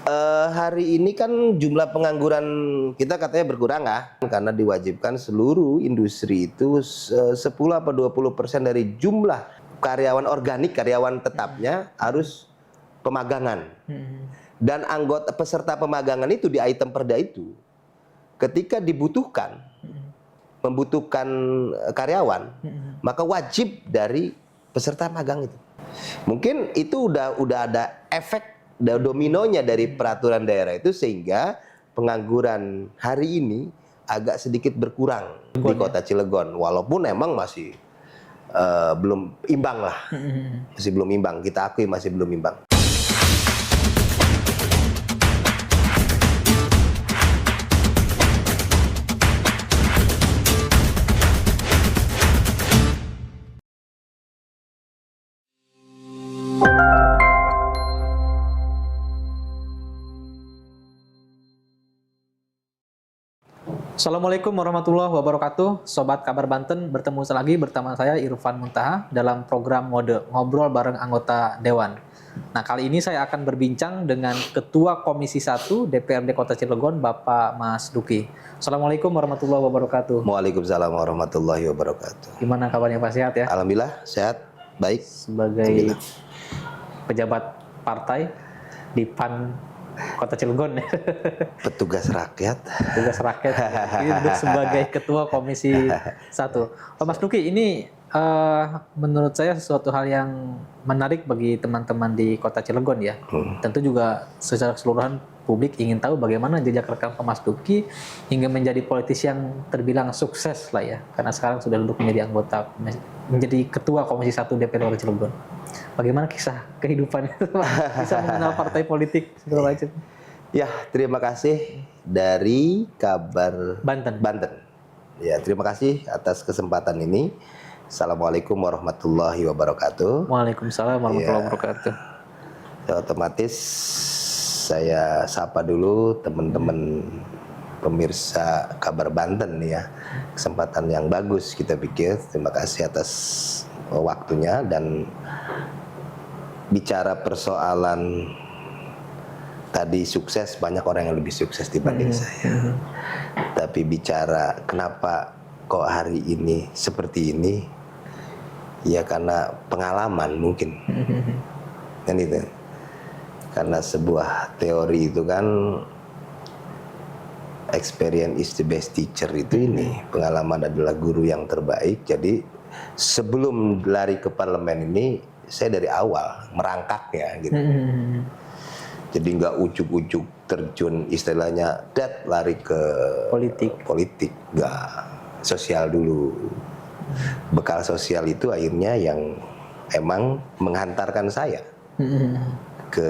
Hari ini kan jumlah pengangguran kita katanya berkurang ya, karena diwajibkan seluruh industri itu 10 apa 20% dari jumlah karyawan organik, karyawan tetapnya harus pemagangan. Dan anggota peserta pemagangan itu di item perda itu ketika membutuhkan karyawan, maka wajib dari peserta magang itu. Mungkin itu udah ada efek dominonya dari peraturan daerah itu, sehingga pengangguran hari ini agak sedikit berkurang di kota Cilegon, walaupun emang masih belum imbang lah, masih belum imbang, kita akui masih belum imbang. Assalamualaikum warahmatullahi wabarakatuh. Sobat Kabar Banten, bertemu lagi bersama saya Irfan Muntaha dalam program Mode Ngobrol bareng anggota Dewan. Nah, kali ini saya akan berbincang dengan Ketua Komisi 1 DPRD Kota Cilegon, Bapak Mas Duki. Assalamualaikum warahmatullahi wabarakatuh. Waalaikumsalam warahmatullahi wabarakatuh. Gimana kabarnya Pak, sehat ya? Alhamdulillah sehat, baik. Sebagai pejabat partai di PAN Kota Cilegon, petugas rakyat. Petugas rakyat. Ini duduk sebagai Ketua Komisi 1. Pak Mas Duki, ini menurut saya sesuatu hal yang menarik bagi teman-teman di Kota Cilegon ya. Tentu juga secara keseluruhan publik ingin tahu bagaimana jejak rekam Pak Mas Duki hingga menjadi politisi yang terbilang sukses lah ya. Karena sekarang sudah duduk menjadi Ketua Komisi 1 DPRD Kota Cilegon. Bagaimana kisah kehidupan bisa mengenal partai politik segala macam? Ya, terima kasih dari Kabar Banten. Ya, terima kasih atas kesempatan ini. Assalamualaikum warahmatullahi wabarakatuh. Waalaikumsalam warahmatullahi wabarakatuh. Ya, otomatis saya sapa dulu teman-teman pemirsa Kabar Banten ya. Kesempatan yang bagus kita pikir. Terima kasih atas waktunya, dan bicara persoalan tadi sukses, banyak orang yang lebih sukses dibanding saya. Tapi bicara kenapa kok hari ini seperti ini, ya karena pengalaman mungkin. Kan itu. Karena sebuah teori itu kan experience is the best teacher itu ini. Pengalaman adalah guru yang terbaik. Jadi sebelum lari ke parlemen ini, saya dari awal merangkaknya gitu. Jadi nggak ujuk-ujuk terjun istilahnya lari ke politik, nggak, sosial dulu. Bekal sosial itu akhirnya yang emang menghantarkan saya ke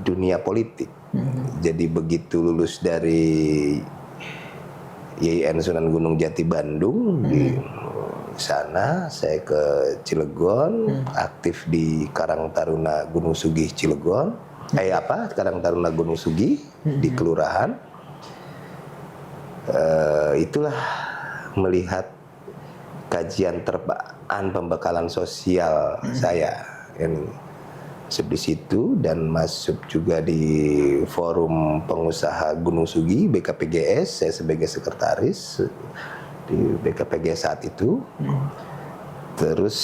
dunia politik. Jadi begitu lulus dari YIN Sunan Gunung Jati Bandung, di sana saya ke Cilegon, aktif di Karang Taruna Gunung Sugih Cilegon. Karang Taruna Gunung Sugih di kelurahan. Itulah melihat kajian terpaan pembekalan sosial saya yang di situ, dan masuk juga di forum pengusaha Gunung Sugih BKPGS. Saya sebagai sekretaris di BKPGS saat itu. Terus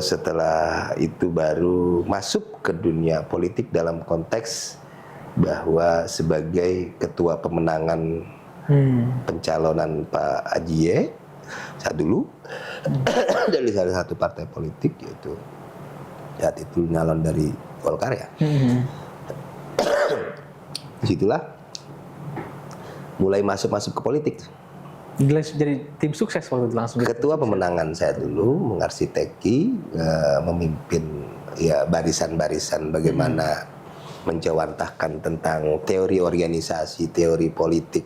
setelah itu baru masuk ke dunia politik dalam konteks bahwa sebagai ketua pemenangan pencalonan Pak Ajie saat dulu dari salah satu partai politik, yaitu saat itu nyalon dari Golkar ya. Disitulah mulai masuk ke politik. Jadi tim sukses waktu itu langsung. Ketua pemenangan saya dulu mengarsiteki, memimpin ya barisan-barisan bagaimana menjawantahkan tentang teori organisasi, teori politik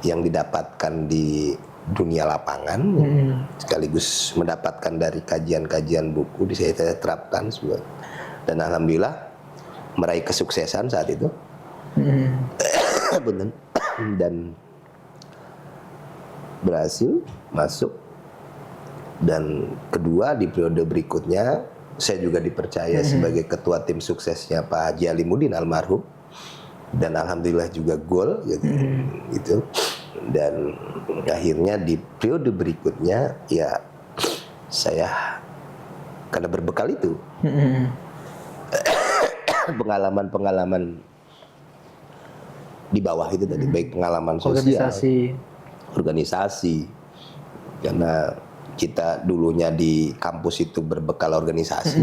yang didapatkan di dunia lapangan, sekaligus mendapatkan dari kajian-kajian buku di saya terapkan semua. Dan alhamdulillah meraih kesuksesan saat itu. Dan berhasil masuk, dan kedua di periode berikutnya saya juga dipercaya sebagai ketua tim suksesnya Pak Haji Alimuddin almarhum, dan alhamdulillah juga gol gitu. Dan akhirnya di periode berikutnya ya saya karena berbekal itu pengalaman-pengalaman di bawah itu tadi, baik pengalaman sosial, organisasi, karena kita dulunya di kampus itu berbekal organisasi.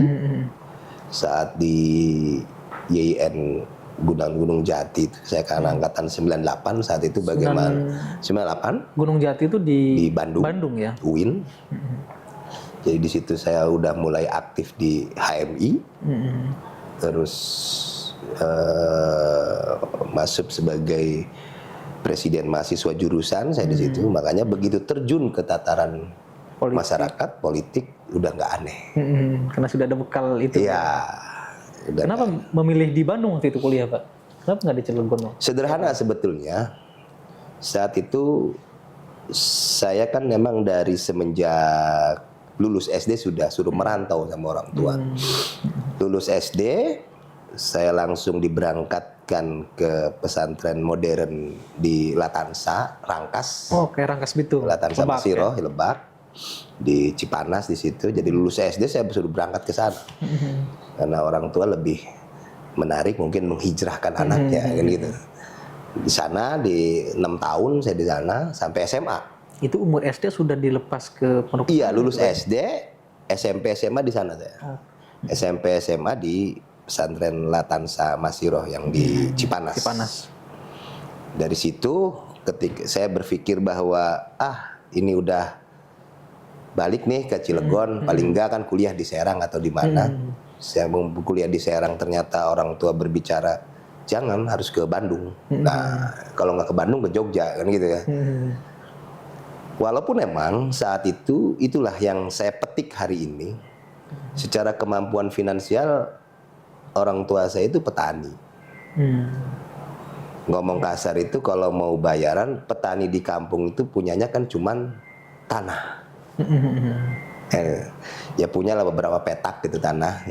Saat di YIN Gunung Jati itu saya kan angkatan 98 saat itu, bagaimana 98 Gunung Jati itu di Bandung ya, UIN. Jadi di situ saya udah mulai aktif di HMI, terus masuk sebagai presiden mahasiswa jurusan saya di situ. Makanya begitu terjun ke tataran masyarakat politik udah nggak aneh, karena sudah ada bekal itu. Iya. Kenapa memilih di Bandung waktu itu kuliah, Pak? Kenapa nggak di Cilegon? Sederhana sebetulnya. Saat itu saya kan memang dari semenjak lulus SD sudah suruh merantau sama orang tua. Lulus SD, saya langsung diberangkatkan ke pesantren modern di Latansa, Rangkas. Oh, kayak Rangkas Bitung. Latansa Masiroh, ya? Lebak. Di Cipanas di situ. Jadi lulus SD saya suruh berangkat ke sana. Karena orang tua lebih menarik mungkin menghijrahkan anaknya kan gitu. Di sana di 6 tahun saya di sana sampai SMA. Itu umur SD sudah dilepas ke pondok? Iya, lulus SD, SMP SMA di sana saya. SMP SMA di pesantren Latansa Masiroh yang di Cipanas. Dari situ ketika saya berpikir bahwa ini udah balik nih ke Cilegon, paling enggak kan kuliah di Serang atau di mana. Saya mau kuliah di Serang, ternyata orang tua berbicara jangan, harus ke Bandung. Nah, kalau nggak ke Bandung ke Jogja kan gitu ya. Walaupun emang saat itu itulah yang saya petik hari ini. Secara kemampuan finansial orang tua saya itu petani. Ngomong kasar itu kalau mau bayaran, petani di kampung itu punyanya kan cuman tanah. Ya punya lah beberapa petak gitu tanah.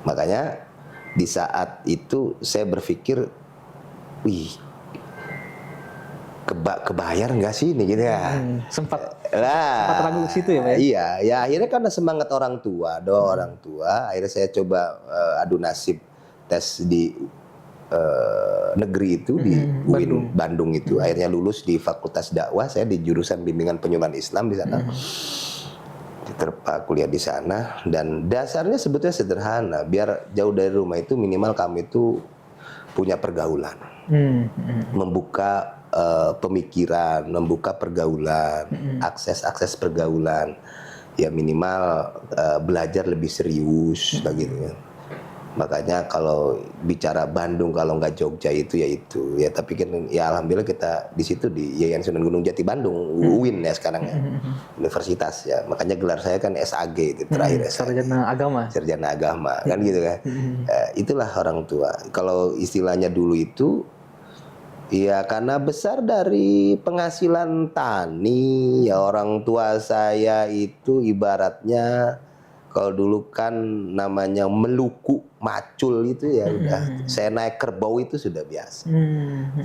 Makanya di saat itu saya berpikir, wih, kebayar nggak sih ini gitu ya. Sempat ragu ke situ ya, Pak? Iya, ya akhirnya karena semangat orang tua, doa orang tua, akhirnya saya coba adu nasib tes di negeri itu di UIN Bandung itu. Akhirnya lulus di Fakultas Dakwah, saya di jurusan bimbingan penyuluhan Islam di sana. Diterpa kuliah di sana, dan dasarnya sebetulnya sederhana, biar jauh dari rumah itu minimal kamu itu punya pergaulan. Membuka pemikiran, membuka pergaulan, akses pergaulan. Ya minimal belajar lebih serius begitu. Makanya kalau bicara Bandung, kalau nggak Jogja itu ya itu ya, tapi kan ya alhamdulillah kita di situ di Yayan Sunan Gunung Jati Bandung, UIN ya sekarang ya, universitas ya. Makanya gelar saya kan SAG itu terakhir, Sarjana Agama. Sarjana Agama kan gitu kan. Itulah orang tua. Kalau istilahnya dulu itu ya karena besar dari penghasilan tani ya, orang tua saya itu ibaratnya kalau dulu kan namanya meluku macul itu ya udah, saya naik kerbau itu sudah biasa.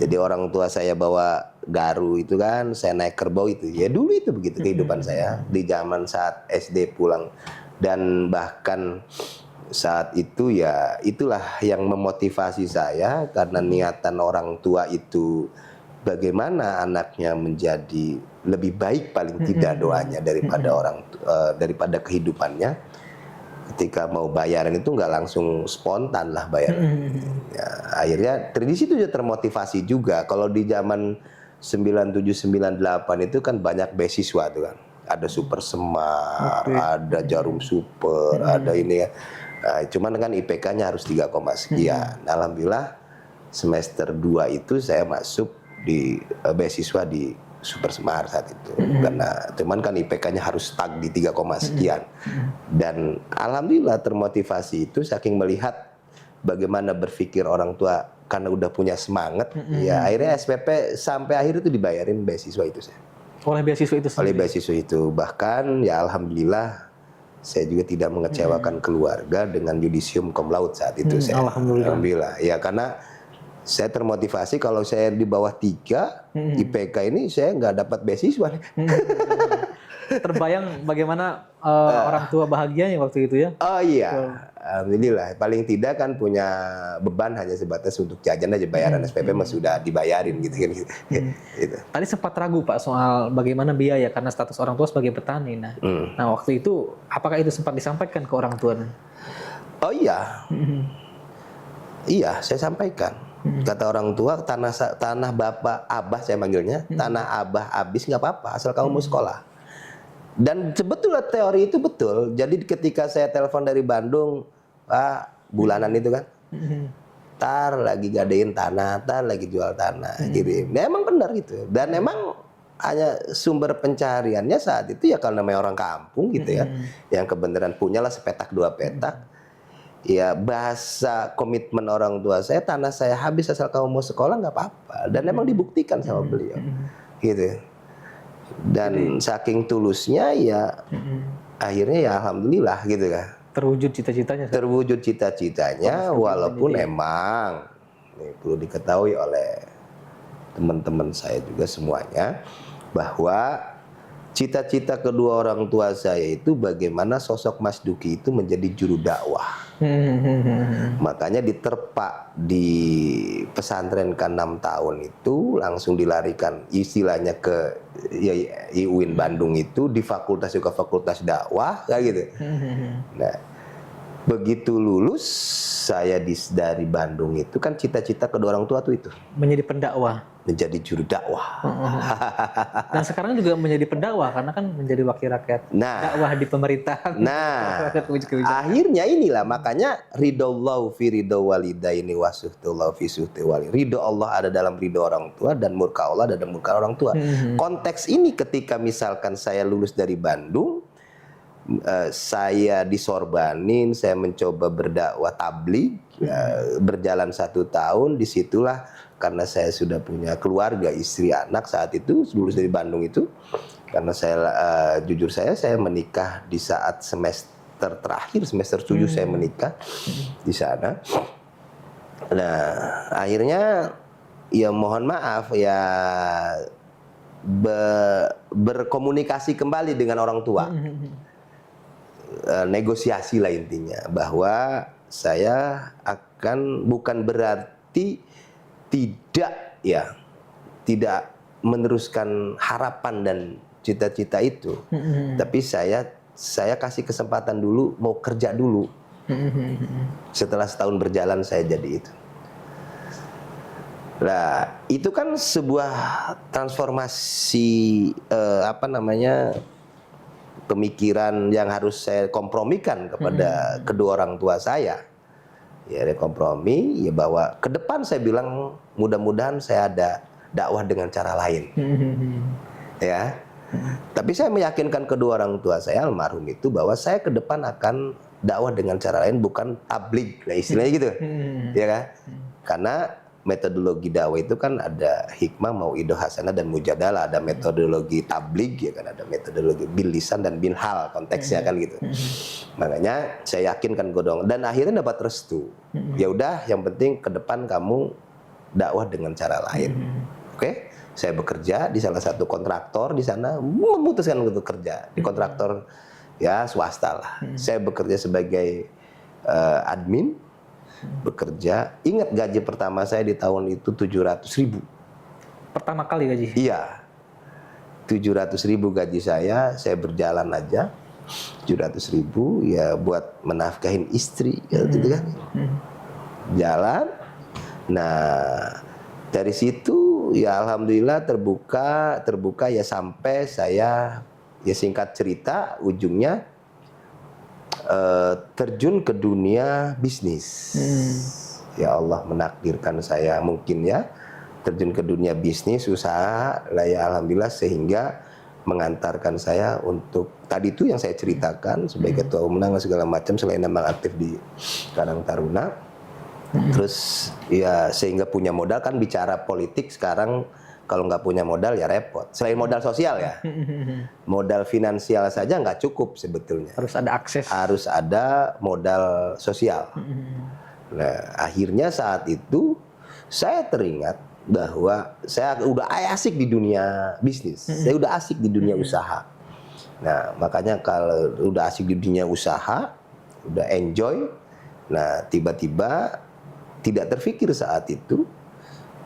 Jadi orang tua saya bawa garu itu kan, saya naik kerbau itu. Ya dulu itu begitu kehidupan saya di zaman saat SD pulang. Dan bahkan saat itu ya itulah yang memotivasi saya, karena niatan orang tua itu bagaimana anaknya menjadi lebih baik paling tidak doanya daripada daripada kehidupannya. Ketika mau bayaran itu nggak langsung spontan lah bayaran. Ya, akhirnya dari situ dia termotivasi juga. Kalau di zaman 97-98 itu kan banyak beasiswa tuh kan. Ada Super Semar, ada Jarum Super, ada ini ya. Nah, cuman kan IPK-nya harus 3, sekian. Alhamdulillah semester 2 itu saya masuk di beasiswa di Super Semar saat itu. Karena cuman kan IPK-nya harus stuck di 3, sekian. Dan alhamdulillah termotivasi itu saking melihat bagaimana berpikir orang tua karena udah punya semangat. Ya akhirnya SPP sampai akhir itu dibayarin beasiswa itu saya. Oleh beasiswa itu sendiri? Oleh beasiswa itu. Bahkan ya alhamdulillah Saya juga tidak mengecewakan keluarga dengan yudisium cum laude saat itu. Saya alhamdulillah. Ya karena saya termotivasi kalau saya di bawah 3 IPK ini saya nggak dapat beasiswa nih. Terbayang bagaimana orang tua bahagianya waktu itu ya? Oh iya, alhamdulillah. Paling tidak kan punya beban hanya sebatas untuk jajan aja, bayaran SPP mah sudah dibayarin gitu kan. Gitu. Tadi sempat ragu Pak soal bagaimana biaya karena status orang tua sebagai petani. Nah waktu itu apakah itu sempat disampaikan ke orang tua? Oh iya, iya saya sampaikan. Kata orang tua, tanah bapak abah saya manggilnya, tanah abah habis nggak apa-apa asal kamu mau sekolah. Dan sebetulnya teori itu betul. Jadi ketika saya telepon dari Bandung, Pak, bulanan itu kan, tar lagi gadein tanah, tar lagi jual tanah, kirim. Nah, emang benar gitu. Dan emang hanya sumber pencariannya saat itu ya kalau namanya orang kampung gitu ya, yang kebenaran punyalah sepetak 2 petak. Ya bahasa komitmen orang tua saya, tanah saya habis asal kamu mau sekolah nggak apa-apa. Dan emang dibuktikan sama beliau, gitu. Dan saking tulusnya ya akhirnya ya alhamdulillah gitu kan. Terwujud cita-citanya. Terwujud cita-citanya walaupun emang ini perlu diketahui oleh teman-teman saya juga semuanya bahwa cita-cita kedua orang tua saya itu bagaimana sosok Mas Duki itu menjadi juru dakwah. Makanya diterpa di pesantren ke-6 tahun itu langsung dilarikan istilahnya ke UIN Bandung itu di fakultas juga fakultas dakwah kayak gitu. Nah, begitu lulus saya dari Bandung itu kan cita-cita kedua orang tua tuh itu menjadi pendakwah, menjadi juru dakwah. Dan sekarang juga menjadi pendakwah karena kan menjadi wakil rakyat. Dakwah di pemerintahan. Nah, akhirnya inilah makanya ridallahu fi ridha walidaini wa suhtullahu fi suhti wali. Ridho Allah ada dalam ridho orang tua dan murka Allah ada dalam murka orang tua. Konteks ini ketika misalkan saya lulus dari Bandung, saya disorbanin, saya mencoba berdakwah tabligh, berjalan 1 tahun, disitulah karena saya sudah punya keluarga, istri, anak saat itu lulus dari Bandung itu, karena saya jujur saya menikah di saat semester terakhir, semester 7 saya menikah di sana. Nah akhirnya ya mohon maaf ya berkomunikasi kembali dengan orang tua. Negosiasi lah intinya bahwa saya akan bukan berarti tidak meneruskan harapan dan cita-cita itu, tapi saya kasih kesempatan dulu mau kerja dulu. Setelah setahun berjalan saya jadi itu. Nah itu kan sebuah transformasi pemikiran yang harus saya kompromikan kepada kedua orang tua saya. Ya, ada kompromi ya bahwa ke depan saya bilang mudah-mudahan saya ada dakwah dengan cara lain. Ya. Tapi saya meyakinkan kedua orang tua saya almarhum itu bahwa saya ke depan akan dakwah dengan cara lain bukan tabligh. Nah, istilahnya gitu. Ya kan? Karena metodologi dakwah itu kan ada hikmah, mauidhah hasanah dan mujadalah, ada metodologi tabligh ya kan, ada metodologi bil lisan dan bil hal konteksnya kan gitu. Makanya saya yakinkan godong dan akhirnya dapat restu. Ya udah yang penting ke depan kamu dakwah dengan cara lain. Oke? Saya bekerja di salah satu kontraktor di sana, memutuskan untuk kerja di kontraktor ya swasta lah. Saya bekerja sebagai admin, bekerja. Ingat gaji pertama saya di tahun itu 700.000. Pertama kali gaji? Iya, 700.000 gaji saya berjalan aja 700.000 ya buat menafkahin istri gitu kan. Jalan. Nah dari situ ya alhamdulillah terbuka ya sampai saya ya singkat cerita ujungnya terjun ke dunia bisnis. Ya Allah menakdirkan saya mungkin ya terjun ke dunia bisnis usaha lah ya alhamdulillah sehingga mengantarkan saya untuk tadi itu yang saya ceritakan sebagai ketua umum segala macam selain memang aktif di Karang Taruna. Terus ya sehingga punya modal kan bicara politik sekarang Kalau nggak punya modal ya repot. Selain modal sosial ya, modal finansial saja nggak cukup sebetulnya. Harus ada akses. Harus ada modal sosial. Nah, akhirnya saat itu saya teringat bahwa saya udah asik di dunia bisnis, saya udah asik di dunia usaha. Nah, makanya kalau udah asik di dunia usaha, udah enjoy, nah tiba-tiba tidak terfikir saat itu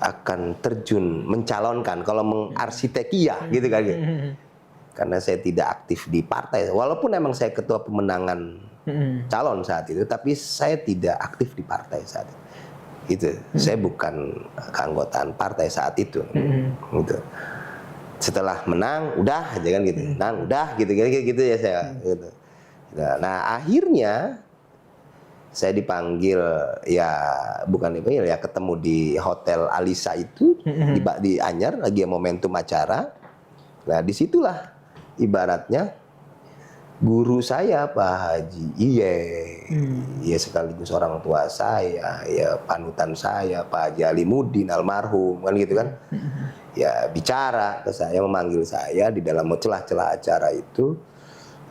akan terjun mencalonkan, kalau mengarsitekiyah gitu kan gitu. Karena saya tidak aktif di partai, walaupun emang saya ketua pemenangan calon saat itu, tapi saya tidak aktif di partai saat itu. Gitu. Saya bukan keanggotaan partai saat itu. Gitu. Setelah menang, udah aja kan gitu. Menang, udah gitu ya saya. Gitu. Nah, akhirnya saya dipanggil, ya bukan dipanggil ya, ketemu di Hotel Alisa itu di Anyar, lagi momentum acara. Nah, disitulah ibaratnya guru saya Pak Haji ya sekaligus orang tua saya, ya panutan saya Pak Haji Alimuddin almarhum kan gitu kan. Ya bicara ke saya, memanggil saya di dalam celah-celah acara itu,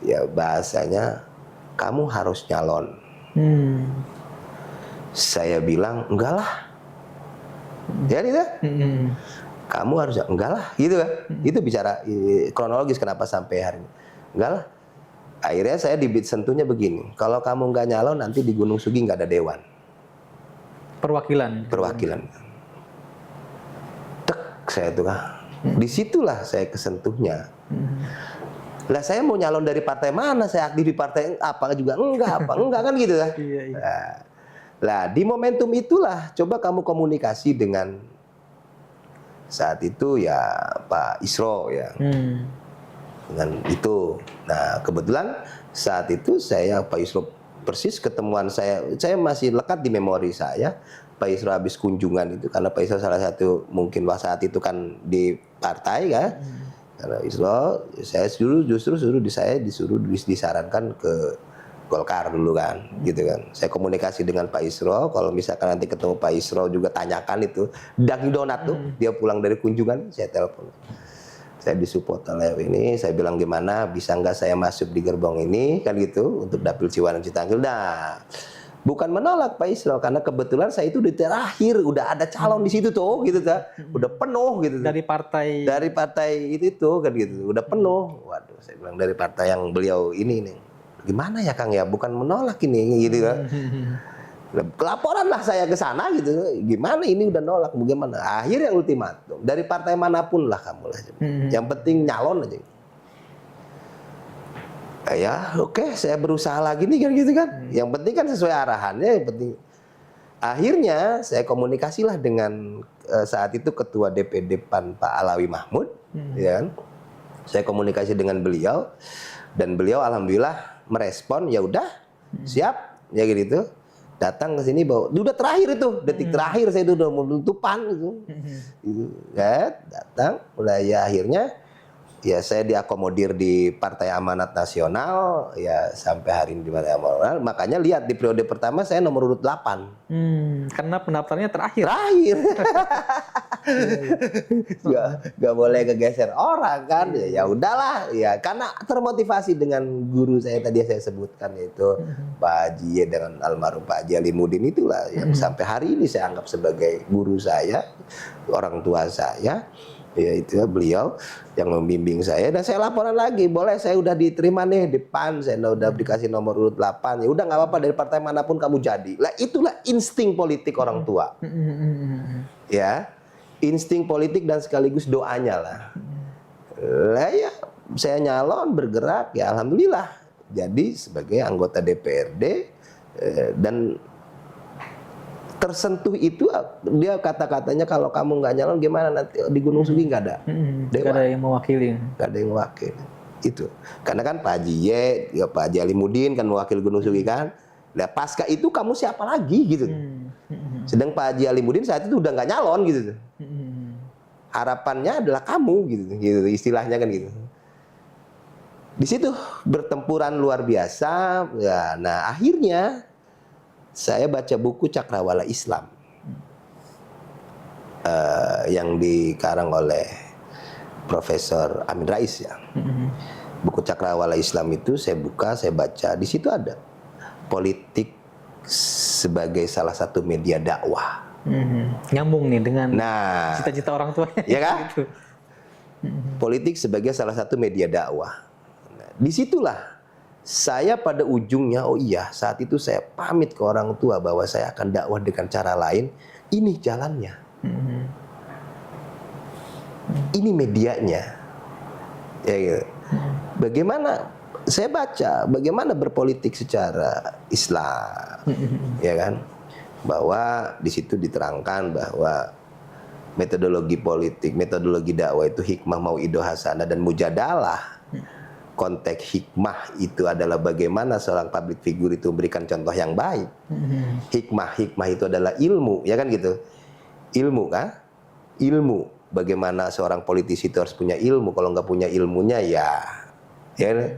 ya bahasanya kamu harus nyalon. Saya bilang enggak lah, ya gitu. Kamu harus enggak lah, gitu kan. Itu bicara kronologis kenapa sampai hari ini. Enggak lah. Akhirnya saya sentuhnya begini, kalau kamu enggak nyalon nanti di Gunung Sugi enggak ada dewan. Perwakilan. Tek, saya tuh kan. Disitulah saya kesentuhnya. Lah saya mau nyalon dari partai mana? Saya aktif di partai apa juga enggak kan gitu kan. Lah di momentum itulah coba kamu komunikasi dengan saat itu ya Pak Isro ya. Dengan itu. Nah, kebetulan saat itu saya Pak Isro persis ketemuan saya masih lekat di memori saya. Pak Isro habis kunjungan itu, karena Pak Isro salah satu mungkin saat itu kan di partai kan. Karena Isro, saya disuruh disarankan ke Golkar dulu kan, gitu kan. Saya komunikasi dengan Pak Isro, kalau misalkan nanti ketemu Pak Isro juga tanyakan itu, Dunkin Donat tuh, dia pulang dari kunjungan, saya telepon. Saya disupport oleh ini, saya bilang gimana, bisa nggak saya masuk di gerbong ini, kan gitu, untuk Dapil Ciwandan Citanggil. Nah, bukan menolak Pak Isro, karena kebetulan saya itu di terakhir, udah ada calon di situ tuh, gitu kan, udah penuh gitu. Dari partai itu kan gitu, udah penuh. Waduh, saya bilang dari partai yang beliau ini nih, gimana ya Kang ya, bukan menolak ini, gitu kan. Kelaporan lah saya ke sana gitu, gimana ini udah nolak, bagaimana? Akhirnya ultimatum dari partai manapun lah kamu lah, yang penting nyalon aja. Ya oke, saya berusaha lagi nih kan gitu kan. Yang penting kan sesuai arahannya, yang penting. Akhirnya saya komunikasilah dengan saat itu ketua DPD PAN Pak Alawi Mahmud, ya kan. Saya komunikasi dengan beliau dan beliau alhamdulillah merespon, ya udah siap ya gitu. Datang ke sini bawa, udah terakhir itu, detik terakhir saya udah mau tutupan gitu. Ya, datang, udah ya akhirnya ya saya diakomodir di Partai Amanat Nasional ya sampai hari ini di Partai Amanat Nasional. Makanya lihat di periode pertama saya nomor urut 8. Karena pendaftarnya terakhir. Gak boleh kegeser orang kan. Ya udahlah ya, karena termotivasi dengan guru saya tadi saya sebutkan, yaitu Pak Haji dengan almarhum Pak Haji Alimuddin, itulah yang sampai hari ini saya anggap sebagai guru saya, orang tua saya. Ya itu beliau yang membimbing saya, dan saya laporan lagi, boleh saya udah diterima nih di PAN, saya udah dikasih nomor urut 8, ya udah nggak apa-apa dari partai manapun kamu jadi. Lah itulah insting politik orang tua. Ya, insting politik dan sekaligus doanya lah. Lah ya, saya nyalon bergerak ya alhamdulillah jadi sebagai anggota DPRD dan tersentuh itu dia kata-katanya, kalau kamu nggak nyalon gimana nanti di Gunung Sugi nggak ada nggak ada yang mewakili. Nggak ada yang mewakili itu, karena kan Pak Haji ya Pak Haji Alimuddin kan mewakili Gunung Sugi kan. Nah pasca itu kamu siapa lagi gitu. Sedang Pak Haji Alimuddin saat itu udah nggak nyalon gitu. Harapannya adalah kamu gitu istilahnya kan gitu. Di situ bertempuran luar biasa ya. Nah akhirnya saya baca buku Cakrawala Islam. yang dikarang oleh Profesor Amin Rais ya. Buku Cakrawala Islam itu saya buka, saya baca, di situ ada politik sebagai salah satu media dakwah. Nyambung nih dengan Nah, cita-cita orang tuanya. ya kan? Gitu. Politik sebagai salah satu media dakwah. Nah, disitulah saya pada ujungnya, oh iya, saat itu saya pamit ke orang tua bahwa saya akan dakwah dengan cara lain. Ini jalannya. Ini medianya. Ya gitu. Bagaimana saya baca bagaimana berpolitik secara Islam, ya kan? Bahwa di situ diterangkan bahwa metodologi politik, metodologi dakwah itu hikmah, mauidhah hasanah, dan mujadalah. Konteks hikmah itu adalah bagaimana seorang public figure itu memberikan contoh yang baik. Hikmah itu adalah ilmu, ya kan gitu. Ilmu kan? Ilmu. Bagaimana seorang politisi itu harus punya ilmu. Kalau nggak punya ilmunya ya kan?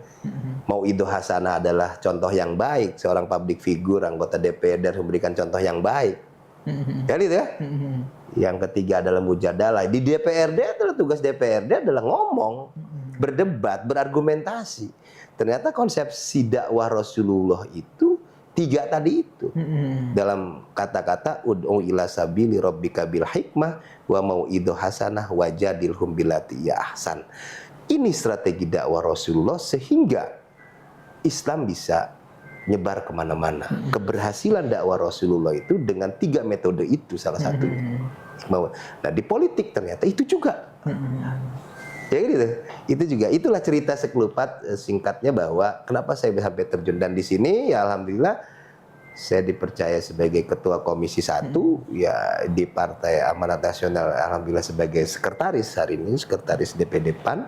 Mauidhah hasanah adalah contoh yang baik. Seorang public figure, anggota DPR harus memberikan contoh yang baik. Ya gitu ya. Yang ketiga adalah mujadalah. Di DPRD adalah tugas DPRD adalah ngomong, berdebat, berargumentasi. Ternyata konsepsi dakwah Rasulullah itu tiga tadi itu. Dalam kata-kata ud'u ila sabili rabbika bil hikmah wa mauidhah hasanah wajadilhum billati ya ahsan. Ini strategi dakwah Rasulullah sehingga Islam bisa nyebar kemana-mana. Keberhasilan dakwah Rasulullah itu dengan tiga metode itu salah satunya. Nah di politik ternyata itu juga. Ya gitu. Itu juga, itulah cerita sekelupat singkatnya bahwa kenapa saya sampai terjun, dan di sini ya alhamdulillah saya dipercaya sebagai ketua Komisi 1 ya di Partai Amanat Nasional, alhamdulillah sebagai sekretaris hari ini, sekretaris DPD PAN,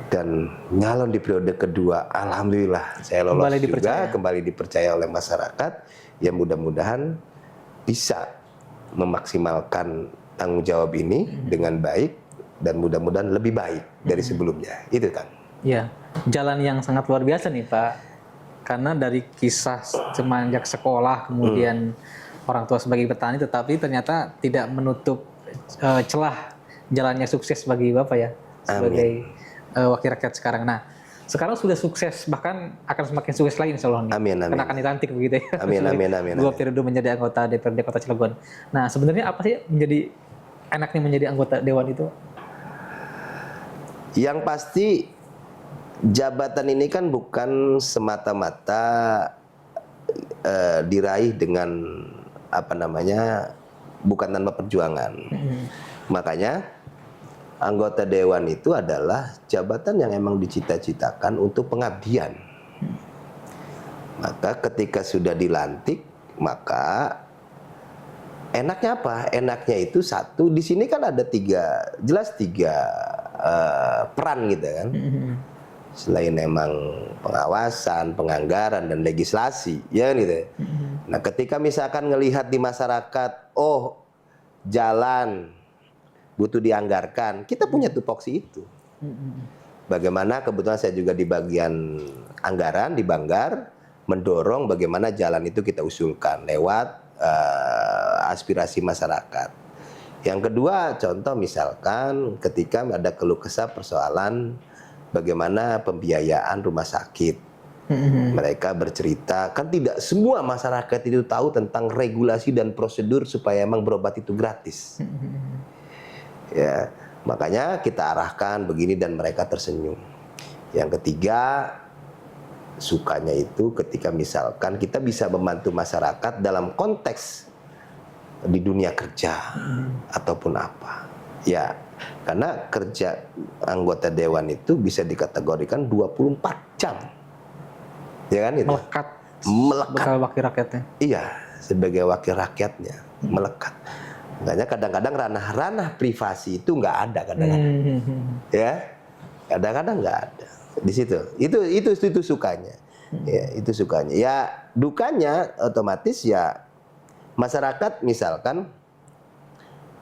dan nyalon di periode kedua, alhamdulillah saya lolos kembali dipercaya oleh masyarakat. Ya mudah-mudahan bisa memaksimalkan tanggung jawab ini dengan baik, dan mudah-mudahan lebih baik dari sebelumnya. Itu kan. Ya, jalan yang sangat luar biasa nih Pak. Karena dari kisah semenjak sekolah, kemudian orang tua sebagai petani, tetapi ternyata tidak menutup celah jalannya sukses bagi Bapak ya, sebagai wakil rakyat sekarang. Nah, sekarang sudah sukses, bahkan akan semakin sukses lagi insya Allah nih. Amin, amin. Karena akan dilantik begitu ya. Amin. Dua periode menjadi anggota DPRD Kota Cilegon. Nah, sebenarnya apa sih menjadi enaknya menjadi anggota dewan itu? Yang pasti jabatan ini kan bukan semata-mata diraih dengan bukan tanpa perjuangan. Makanya anggota dewan itu adalah jabatan yang emang dicita-citakan untuk pengabdian. Maka ketika sudah dilantik, maka enaknya apa? Enaknya itu satu, di sini kan ada tiga peran gitu kan. Selain emang pengawasan, penganggaran, dan legislasi, ya kan gitu. Nah, ketika misalkan ngelihat di masyarakat, oh jalan butuh dianggarkan, kita punya tupoksi itu. Bagaimana kebetulan saya juga di bagian anggaran, di Banggar, mendorong bagaimana jalan itu kita usulkan lewat aspirasi masyarakat. Yang kedua, contoh misalkan ketika ada keluh kesah persoalan bagaimana pembiayaan rumah sakit. Mereka bercerita, kan tidak semua masyarakat itu tahu tentang regulasi dan prosedur supaya emang berobat itu gratis. Ya, makanya kita arahkan begini dan mereka tersenyum. Yang ketiga, sukanya itu ketika misalkan kita bisa membantu masyarakat dalam konteks di dunia kerja ataupun apa. Ya, karena kerja anggota dewan itu bisa dikategorikan 24 jam. Ya kan itu? Melekat. Melekat. Wakil rakyatnya. Iya, sebagai wakil rakyatnya melekat. Makanya kadang-kadang ranah-ranah privasi itu nggak ada kadang-kadang. Ya, kadang-kadang nggak ada di situ. Itu sukanya. Ya, itu sukanya. Ya, dukanya otomatis ya masyarakat misalkan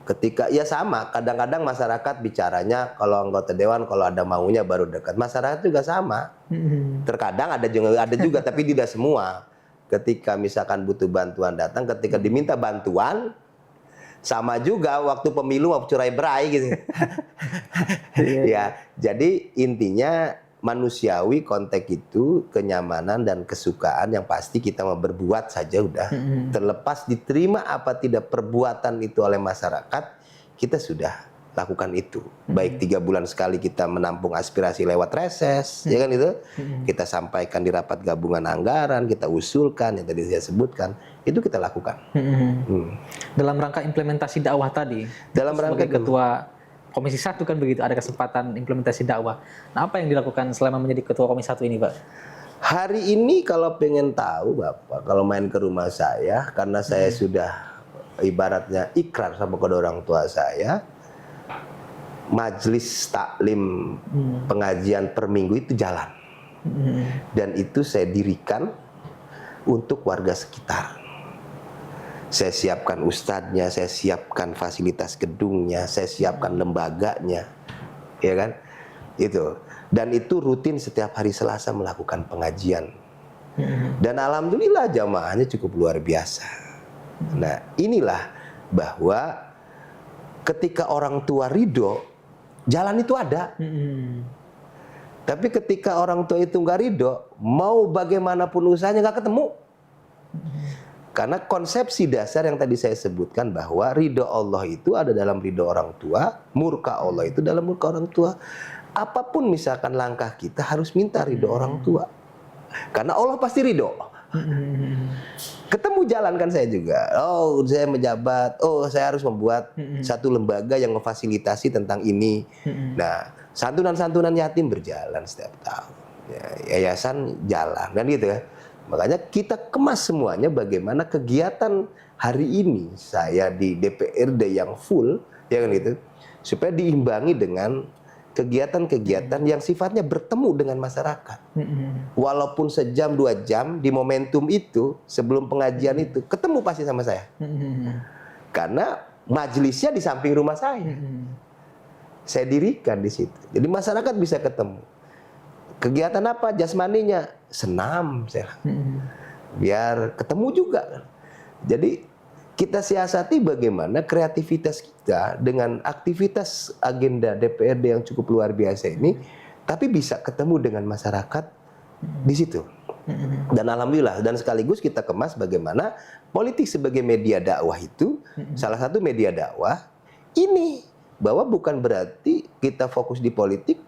ketika ya sama, kadang-kadang masyarakat bicaranya kalau anggota dewan kalau ada maunya baru dekat. Masyarakat juga sama. Terkadang ada juga tapi tidak semua. Ketika misalkan butuh bantuan datang, ketika diminta bantuan sama juga waktu pemilu mau cerai-berai gitu. Ya, jadi intinya manusiawi konteks itu kenyamanan dan kesukaan yang pasti kita mau berbuat saja udah. Terlepas diterima apa tidak perbuatan itu oleh masyarakat, kita sudah lakukan itu. Baik 3 bulan sekali kita menampung aspirasi lewat reses, ya kan itu. Kita sampaikan di rapat gabungan anggaran, kita usulkan yang tadi saya sebutkan, itu kita lakukan. Dalam rangka implementasi dakwah tadi, Dalam rangka sebagai ketua Komisi 1 kan begitu, ada kesempatan implementasi dakwah. Nah, apa yang dilakukan selama menjadi ketua Komisi 1 ini, Pak? Hari ini kalau pengen tahu Bapak, kalau main ke rumah saya, karena saya sudah ibaratnya ikrar sama kedua orang tua saya, majelis taklim pengajian per minggu itu jalan. Dan itu saya dirikan untuk warga sekitar. Saya siapkan ustadznya, saya siapkan fasilitas gedungnya, saya siapkan lembaganya, ya kan? Itu. Dan itu rutin setiap hari Selasa melakukan pengajian. Dan alhamdulillah jamaahnya cukup luar biasa. Nah, inilah bahwa ketika orang tua ridho, jalan itu ada. Tapi ketika orang tua itu nggak ridho, mau bagaimanapun usahanya nggak ketemu. Karena konsepsi dasar yang tadi saya sebutkan bahwa ridho Allah itu ada dalam ridho orang tua, murka Allah itu dalam murka orang tua. Apapun misalkan langkah kita harus minta ridho orang tua. Karena Allah pasti ridho. Ketemu jalan kan saya juga. Oh, saya menjabat. Oh, saya harus membuat satu lembaga yang memfasilitasi tentang ini. Nah, santunan-santunan yatim berjalan setiap tahun. Ya, yayasan jalan kan gitu ya. Makanya kita kemas semuanya bagaimana kegiatan hari ini saya di DPRD yang full, ya kan gitu, supaya diimbangi dengan kegiatan-kegiatan yang sifatnya bertemu dengan masyarakat. Walaupun sejam 2 jam di momentum itu sebelum pengajian itu ketemu pasti sama saya. Karena majelisnya di samping rumah saya. Saya dirikan di situ. Jadi masyarakat bisa ketemu. Kegiatan apa jasmaninya? Senam saya. Biar ketemu juga. Jadi kita siasati bagaimana kreativitas kita dengan aktivitas agenda DPRD yang cukup luar biasa ini, tapi bisa ketemu dengan masyarakat di situ. Dan alhamdulillah, dan sekaligus kita kemas bagaimana politik sebagai media dakwah itu, salah satu media dakwah ini, bahwa bukan berarti kita fokus di politik.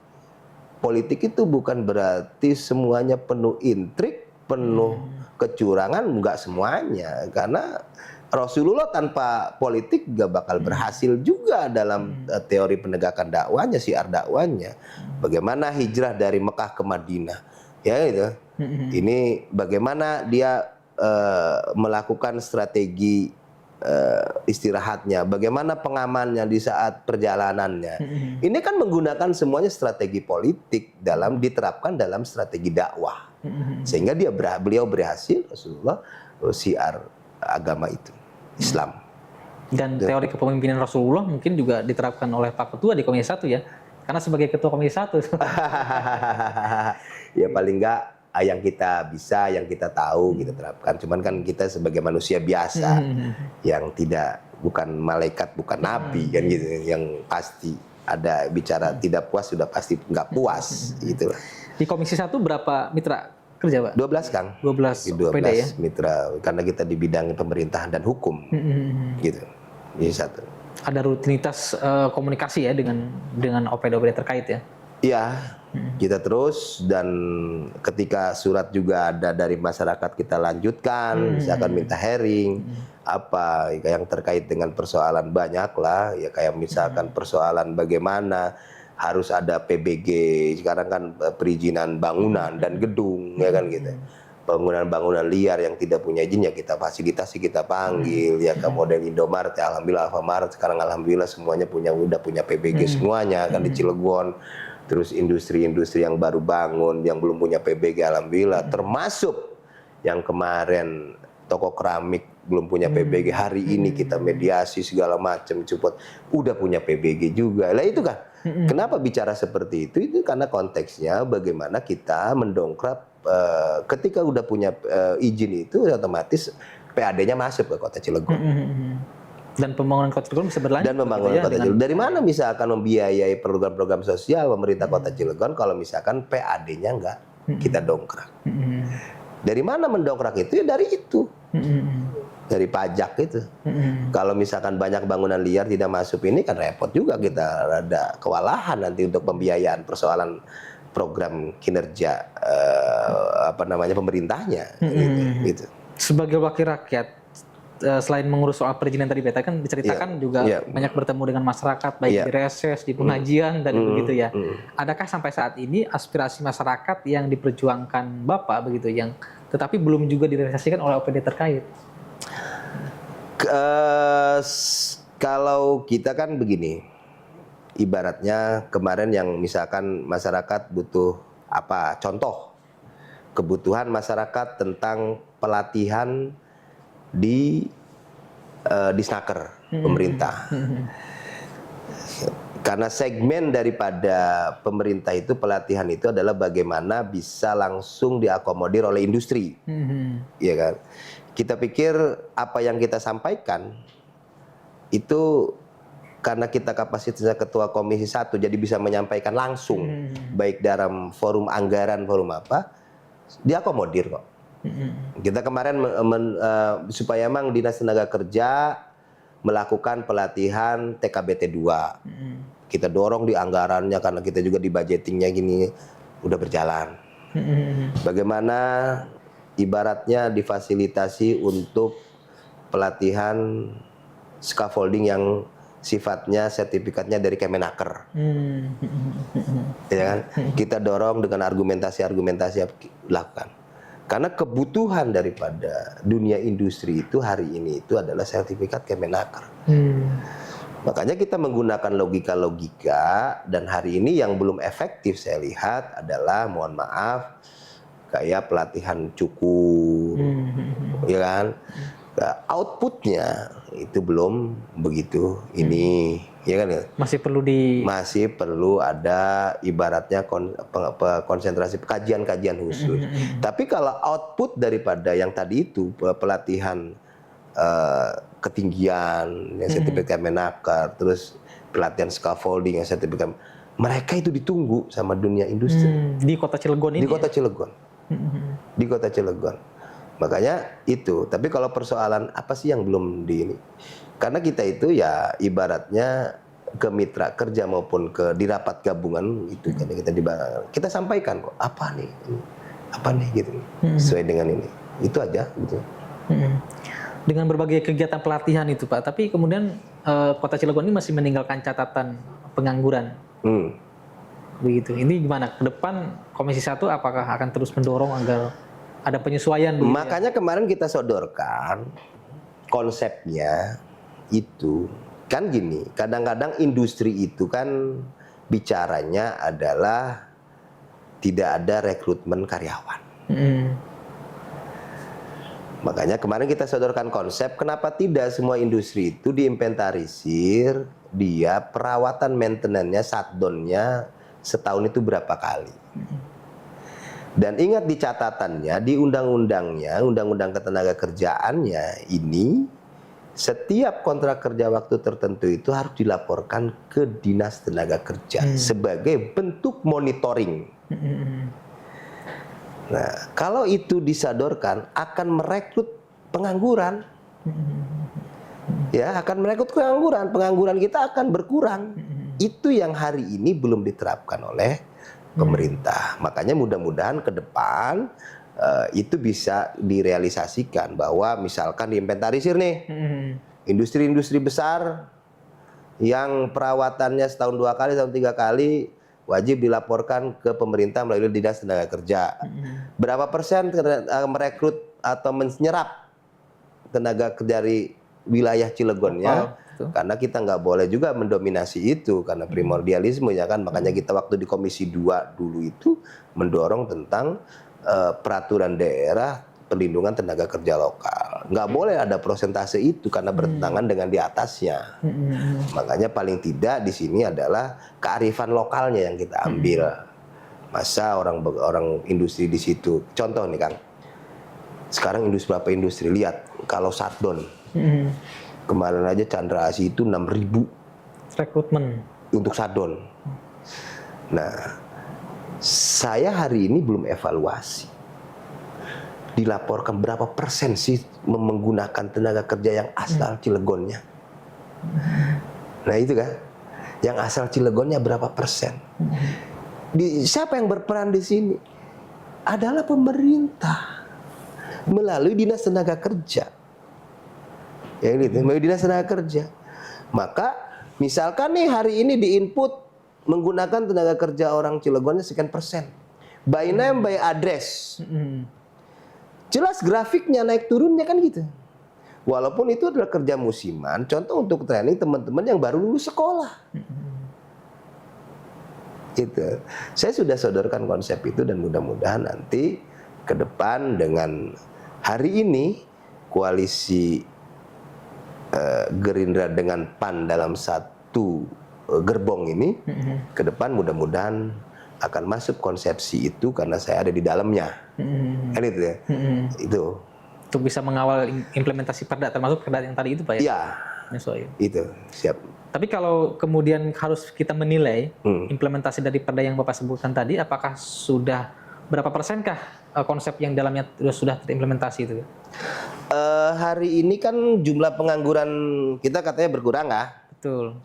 Politik itu bukan berarti semuanya penuh intrik, penuh kecurangan, enggak semuanya. Karena Rasulullah tanpa politik gak bakal berhasil juga dalam teori penegakan dakwanya, syiar dakwanya. Bagaimana hijrah dari Mekah ke Madinah, ya gitu. Ini bagaimana dia melakukan strategi istirahatnya, bagaimana pengamannya di saat perjalanannya. Ini kan menggunakan semuanya strategi politik dalam diterapkan dalam strategi dakwah. Sehingga beliau berhasil Rasulullah syiar agama itu, Islam. Dan teori kepemimpinan Rasulullah mungkin juga diterapkan oleh Pak Ketua di Komisi 1 ya. Karena sebagai Ketua Komisi 1. Ya paling enggak yang kita bisa, yang kita tahu kita terapkan. Cuman kan kita sebagai manusia biasa yang bukan malaikat, bukan nabi kan gitu, yang pasti ada bicara tidak puas sudah pasti nggak puas gitu. Di Komisi 1 berapa mitra kerja, Pak? 12 Kang. 12 12 OPD ya. mitra karena kita di bidang pemerintahan dan hukum. Gitu. Ini satu. Ada rutinitas komunikasi ya dengan OPD-OPD terkait ya. Iya, kita terus, dan ketika surat juga ada dari masyarakat kita lanjutkan, misalkan minta hearing, apa yang terkait dengan persoalan banyak lah, ya kayak misalkan persoalan bagaimana harus ada PBG, sekarang kan perizinan bangunan dan gedung, ya kan gitu. Bangunan-bangunan liar yang tidak punya izin ya kita fasilitasi, kita panggil, ya ke model Indomaret, ya alhamdulillah Alfamart sekarang alhamdulillah semuanya udah punya PBG semuanya kan di Cilegon. Terus industri-industri yang baru bangun, yang belum punya PBG, alhamdulillah. Termasuk yang kemarin toko keramik belum punya PBG, hari ini kita mediasi segala macam, support, udah punya PBG juga. Lah itu kan, kenapa bicara seperti itu? Itu karena konteksnya bagaimana kita mendongkrak, ketika udah punya izin itu, otomatis PAD-nya masuk ke Kota Cilegon. Dan pembangunan kota Cilegon bisa berlanjut. Dan pembangunan kota Cilegon. Dari mana misalkan membiayai program-program sosial pemerintah kota Cilegon kalau misalkan PAD-nya nggak kita dongkrak? Dari mana mendongkrak itu? Ya dari itu. Dari pajak itu. Kalau misalkan banyak bangunan liar tidak masuk ini kan repot juga, kita ada kewalahan nanti untuk pembiayaan persoalan program kinerja pemerintahnya. Gitu. Sebagai wakil rakyat, selain mengurus soal perizinan tadi Beta kan diceritakan juga banyak bertemu dengan masyarakat baik di reses, di pengajian dan begitu ya. Adakah sampai saat ini aspirasi masyarakat yang diperjuangkan Bapak begitu yang tetapi belum juga direalisasikan oleh OPD terkait? Kalau kita kan begini, ibaratnya kemarin yang misalkan masyarakat butuh apa? Contoh kebutuhan masyarakat tentang pelatihan di Disnaker pemerintah. Karena segmen daripada pemerintah itu pelatihan itu adalah bagaimana bisa langsung diakomodir oleh industri, ya kan? Kita pikir apa yang kita sampaikan itu karena kita kapasitasnya ketua komisi 1 jadi bisa menyampaikan langsung, baik dalam forum anggaran, forum apa, diakomodir kok. Kita kemarin supaya memang Dinas Tenaga Kerja melakukan pelatihan TKBT 2. Kita dorong di anggarannya karena kita juga di budgetingnya gini udah berjalan. Bagaimana ibaratnya difasilitasi untuk pelatihan scaffolding yang sifatnya sertifikatnya dari Kemenaker. Ya kan? Kita dorong dengan argumentasi-argumentasi yang dilakukan. Karena kebutuhan daripada dunia industri itu hari ini itu adalah sertifikat Kemenaker. Makanya kita menggunakan logika-logika, dan hari ini yang belum efektif saya lihat adalah, mohon maaf, kayak pelatihan cukur, ya kan? Outputnya itu belum begitu ini, ya kan? Masih perlu ada ibaratnya konsentrasi kajian-kajian khusus. Tapi kalau output daripada yang tadi itu pelatihan ketinggian yang sertifikat Kemenaker, terus pelatihan scaffolding yang sertifikat, mereka itu ditunggu sama dunia industri di Kota Cilegon ini. Di Kota Cilegon. Di Kota Cilegon. Makanya itu. Tapi kalau persoalan apa sih yang belum di ini? Karena kita itu ya ibaratnya ke mitra kerja maupun di rapat gabungan itu kan kita sampaikan kok apa nih gitu sesuai dengan ini. Itu aja gitu. Dengan berbagai kegiatan pelatihan itu Pak, tapi kemudian Kota Cilegon ini masih meninggalkan catatan pengangguran. Begitu. Ini gimana ke depan Komisi 1 apakah akan terus mendorong agar ada penyesuaian? Makanya kemarin kita sodorkan konsepnya itu kan gini, kadang-kadang industri itu kan bicaranya adalah tidak ada rekrutmen karyawan. Makanya kemarin kita sodorkan konsep kenapa tidak semua industri itu diinventarisir, dia perawatan maintenance-nya, shutdown-nya setahun itu berapa kali. Dan ingat di catatannya, di undang-undangnya, undang-undang ketenagakerjaannya ini, setiap kontrak kerja waktu tertentu itu harus dilaporkan ke Dinas Tenaga Kerja sebagai bentuk monitoring. Nah, kalau itu disadorkan akan merekrut pengangguran. Ya, akan merekrut pengangguran kita akan berkurang. Itu yang hari ini belum diterapkan oleh pemerintah. Makanya mudah-mudahan ke depan itu bisa direalisasikan bahwa misalkan diinventarisir nih industri-industri besar yang perawatannya setahun 2 kali, setahun 3 kali wajib dilaporkan ke pemerintah melalui Dinas Tenaga Kerja. Berapa persen merekrut atau menyerap tenaga kerja dari wilayah Cilegonnya? Karena kita nggak boleh juga mendominasi itu karena primordialisme ya kan. Makanya kita waktu di Komisi 2 dulu itu mendorong tentang peraturan daerah perlindungan tenaga kerja lokal. Nggak boleh ada persentase itu karena bertentangan dengan di atasnya. Makanya paling tidak di sini adalah kearifan lokalnya yang kita ambil. Masa orang industri di situ. Contoh nih Kang. Sekarang berapa industri lihat kalau shutdown. Kemarin aja Chandra Asih itu 6.000 rekrutmen untuk Sadon. Nah, saya hari ini belum evaluasi. Dilaporkan berapa persen sih menggunakan tenaga kerja yang asal Cilegonnya. Nah itu kan, yang asal Cilegonnya berapa persen? Siapa yang berperan di sini? Adalah pemerintah melalui Dinas Tenaga Kerja. Ya ini, melalui Dinas Tenaga Kerja. Maka misalkan nih hari ini diinput menggunakan tenaga kerja orang Cilegonnya sekian persen. By name, by address. Jelas grafiknya naik turunnya kan gitu. Walaupun itu adalah kerja musiman, contoh untuk training teman-teman yang baru lulus sekolah. Gitu. Saya sudah sodorkan konsep itu dan mudah-mudahan nanti ke depan dengan hari ini koalisi Gerindra dengan PAN dalam satu gerbong ini, ke depan mudah-mudahan akan masuk konsepsi itu karena saya ada di dalamnya. Kan itu ya. Itu. Untuk bisa mengawal implementasi perda, termasuk perda yang tadi itu Pak ya? Iya. Itu, siap. Tapi kalau kemudian harus kita menilai implementasi dari perda yang Bapak sebutkan tadi, apakah sudah berapa persenkah konsep yang dalamnya sudah terimplementasi itu? Hari ini kan jumlah pengangguran kita katanya berkurang ya? Betul.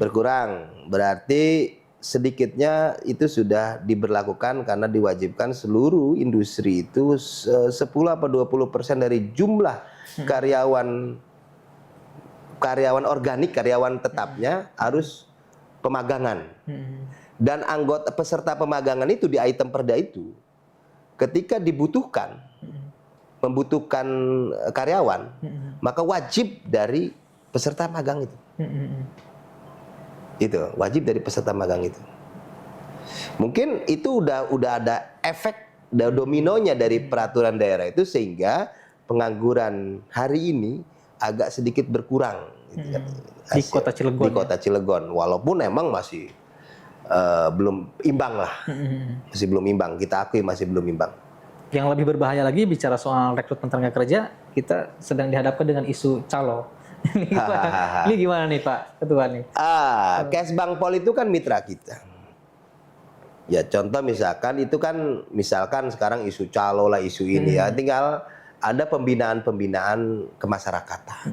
Berkurang, berarti sedikitnya itu sudah diberlakukan karena diwajibkan seluruh industri itu 10 apa 20% dari jumlah karyawan organik, karyawan tetapnya harus pemagangan. Dan anggota peserta pemagangan itu di item perda itu ketika membutuhkan karyawan, maka wajib dari peserta magang itu. Itu wajib dari peserta magang itu. Mungkin itu udah ada efek dominonya dari peraturan daerah itu sehingga pengangguran hari ini agak sedikit berkurang gitu, di Kota Cilegon. Di Kota Cilegon, walaupun emang masih belum imbang lah, masih belum imbang. Kita akui masih belum imbang. Yang lebih berbahaya lagi bicara soal rekrutmen tenaga kerja, kita sedang dihadapkan dengan isu calo. Ini gimana nih Pak Ketua nih? Kesbangpol itu kan mitra kita. Ya contoh misalkan itu kan sekarang isu calo lah, isu ini ya, tinggal ada pembinaan kemasyarakatan.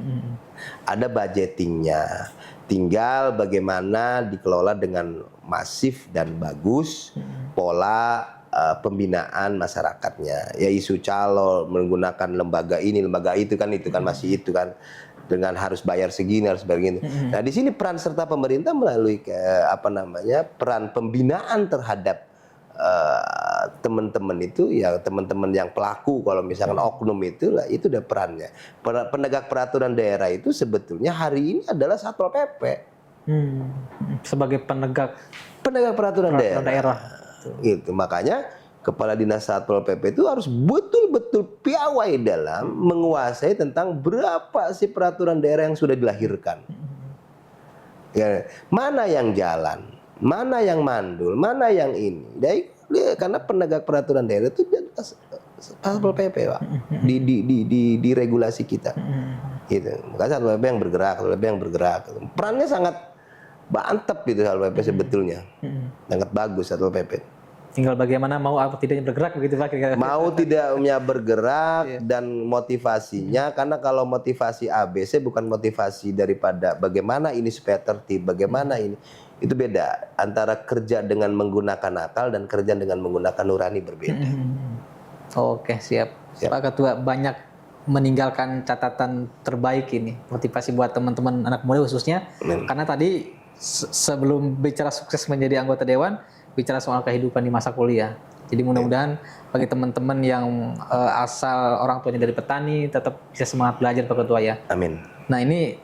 Ada budgetingnya. Tinggal bagaimana dikelola dengan masif dan bagus pola pembinaan masyarakatnya. Ya isu calo menggunakan lembaga ini, lembaga itu kan masih itu kan dengan harus bayar segini, harus bayar gini. Nah, di sini peran serta pemerintah melalui peran pembinaan terhadap teman-teman itu, ya teman-teman yang pelaku, kalau misalkan oknum itu udah perannya. Penegak peraturan daerah itu sebetulnya hari ini adalah Satpol PP. Sebagai penegak peraturan daerah. Gitu. Makanya Kepala Dinas Satpol PP itu harus betul-betul piawai dalam menguasai tentang berapa sih peraturan daerah yang sudah dilahirkan. Ya, mana yang jalan, mana yang mandul, mana yang ini. Karena penegak peraturan daerah itu Satpol PP, Pak. Di regulasi kita. Gitu. Maka Satpol PP yang bergerak. Perannya sangat mantap gitu Satpol PP sebetulnya. Sangat bagus Satpol PP. Tinggal bagaimana mau atau tidaknya bergerak begitu Pak. Mau tidaknya bergerak dan motivasinya, karena kalau motivasi ABC bukan motivasi daripada bagaimana ini supaya tertib, bagaimana ini, itu beda. Antara kerja dengan menggunakan akal dan kerja dengan menggunakan nurani berbeda. Oke, siap. Pak Ketua, banyak meninggalkan catatan terbaik ini, motivasi buat teman-teman anak muda khususnya. Karena tadi sebelum bicara sukses menjadi anggota dewan, bicara soal kehidupan di masa kuliah. Jadi mudah-mudahan bagi teman-teman yang asal orang tuanya dari petani tetap bisa semangat belajar Pak Ketua ya. Amin. Nah ini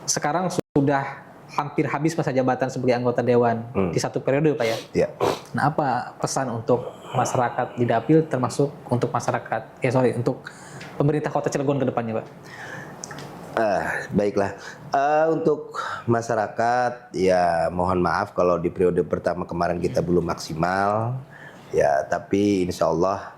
sekarang sudah hampir habis masa jabatan sebagai anggota dewan di satu periode Pak ya. Ya. Nah apa pesan untuk masyarakat di Dapil termasuk untuk untuk pemerintah Kota Cilegon ke depannya Pak? Baiklah, untuk masyarakat ya mohon maaf kalau di periode pertama kemarin kita belum maksimal ya, tapi insya Allah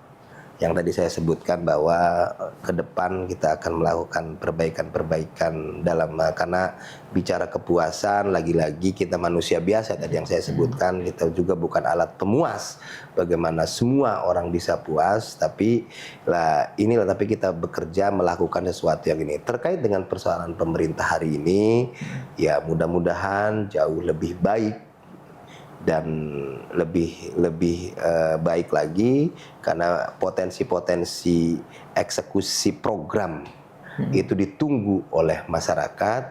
yang tadi saya sebutkan bahwa ke depan kita akan melakukan perbaikan-perbaikan dalam karena bicara kepuasan lagi-lagi kita manusia biasa tadi yang saya sebutkan, kita juga bukan alat pemuas bagaimana semua orang bisa puas, tapi kita bekerja melakukan sesuatu yang ini terkait dengan persoalan pemerintah hari ini ya mudah-mudahan jauh lebih baik dan lebih baik lagi karena potensi-potensi eksekusi program itu ditunggu oleh masyarakat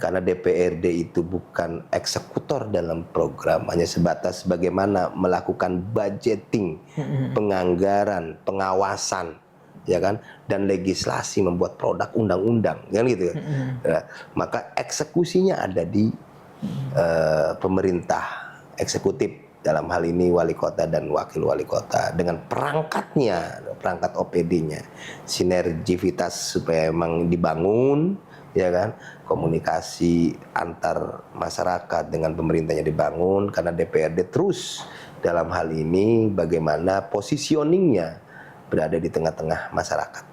karena DPRD itu bukan eksekutor dalam program, hanya sebatas bagaimana melakukan budgeting, penganggaran, pengawasan, ya kan, dan legislasi membuat produk undang-undang, kan gitu. Maka eksekusinya ada di pemerintah eksekutif dalam hal ini wali kota dan wakil wali kota dengan perangkatnya, perangkat OPD-nya, sinergivitas supaya memang dibangun, ya kan, komunikasi antar masyarakat dengan pemerintahnya dibangun karena DPRD terus dalam hal ini bagaimana positioningnya berada di tengah-tengah masyarakat.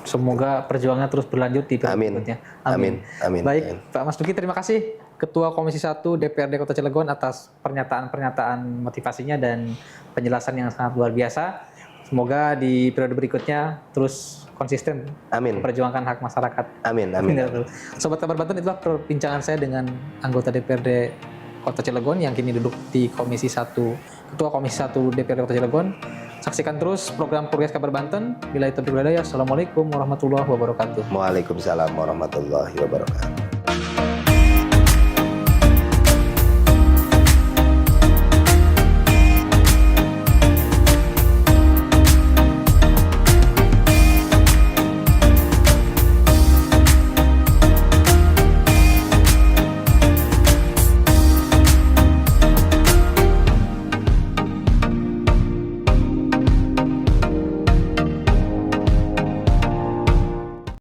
Semoga perjuangannya terus berlanjut di periode berikutnya. Amin. Baik, Pak Mas Duki, terima kasih Ketua Komisi 1 DPRD Kota Cilegon atas pernyataan-pernyataan motivasinya dan penjelasan yang sangat luar biasa. Semoga di periode berikutnya terus konsisten memperjuangkan hak masyarakat. Amin. Sobat Kabar Banten, itulah perbincangan saya dengan anggota DPRD Kota Cilegon yang kini duduk di Komisi 1, Ketua Komisi 1 DPRD Kota Cilegon. Saksikan terus program Progres Kabar Banten. Bila itu berbeda, Assalamualaikum warahmatullahi wabarakatuh. Waalaikumsalam warahmatullahi wabarakatuh.